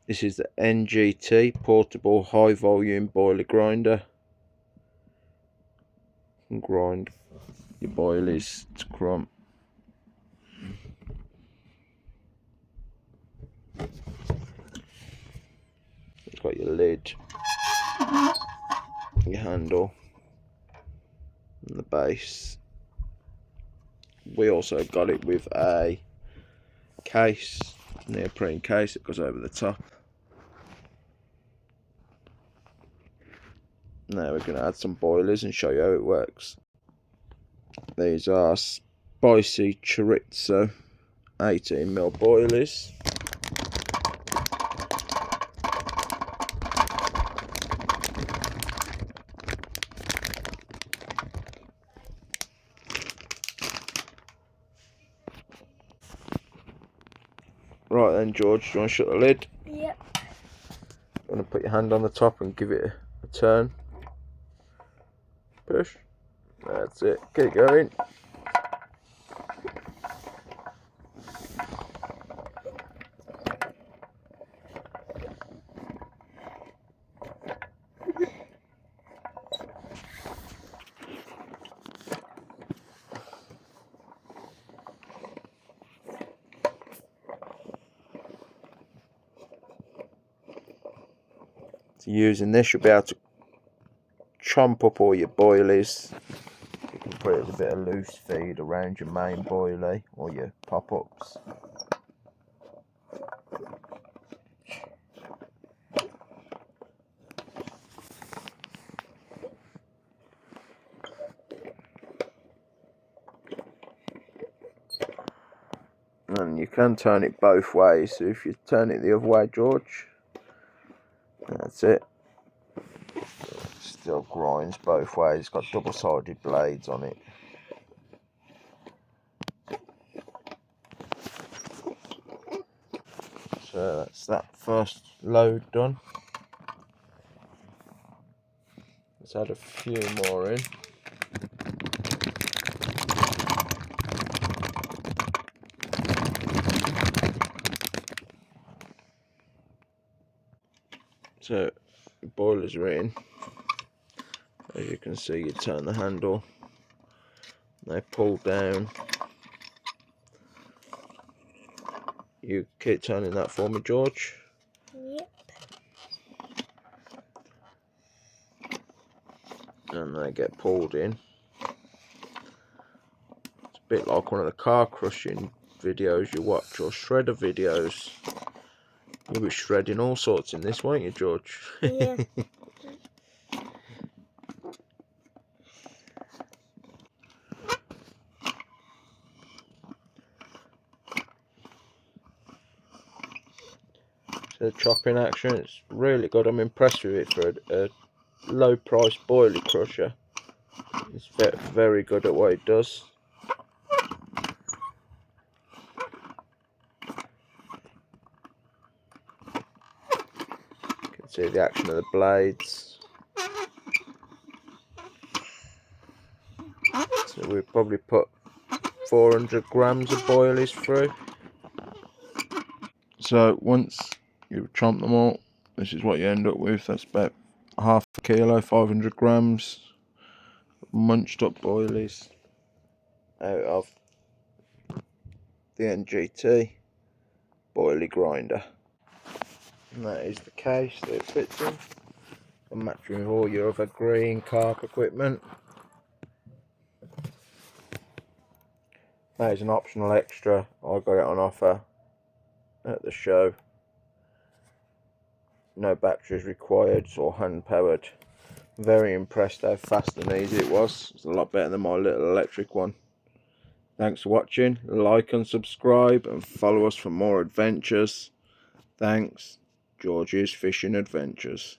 This is the NGT portable high volume boiler grinder. You can grind your boilies to crumb. It's got your lid, your handle, and the base. We also got it with a case, neoprene case that goes over the top. Now we're going to add some boilers and show you how it works. These are spicy chorizo 18mm boilies. Right then, George, do you want to shut the lid? Yep. You want to put your hand on the top and give it a turn. Push. That's it. Keep going. So using this, you'll be able to chomp up all your boilies. You can put it as a bit of loose feed around your main boilie or your pop-ups. And you can turn it both ways, so if you turn it the other way, George, that's it. Still grinds both ways. It's got double-sided blades on it. So that's that first load done. Let's add a few more in. So the boilers are in. As you can see, you turn the handle, they pull down. You keep turning that for me, George. Yep. And they get pulled in. It's a bit like one of the car crushing videos you watch, or shredder videos. You'll be shredding all sorts in this, won't you, George? Yeah. So the chopping action, it's really good. I'm impressed with it for a low price boiler crusher. It's very good at what it does. You can see the action of the blades. So we've probably put 400 grams of boilies through. So once you chomp them all, this is what you end up with. That's about half a kilo, 500 grams munched up boilies out of the NGT Boilies Grinder. And that is the case that it fits in. And match with all your other green carp equipment. That is an optional extra. I got it on offer at the show. No batteries required, or hand powered. Very impressed how fast and easy it was. It's a lot better than my little electric one. Thanks for watching. Like and subscribe and follow us for more adventures. Thanks. George's Fishing Adventures.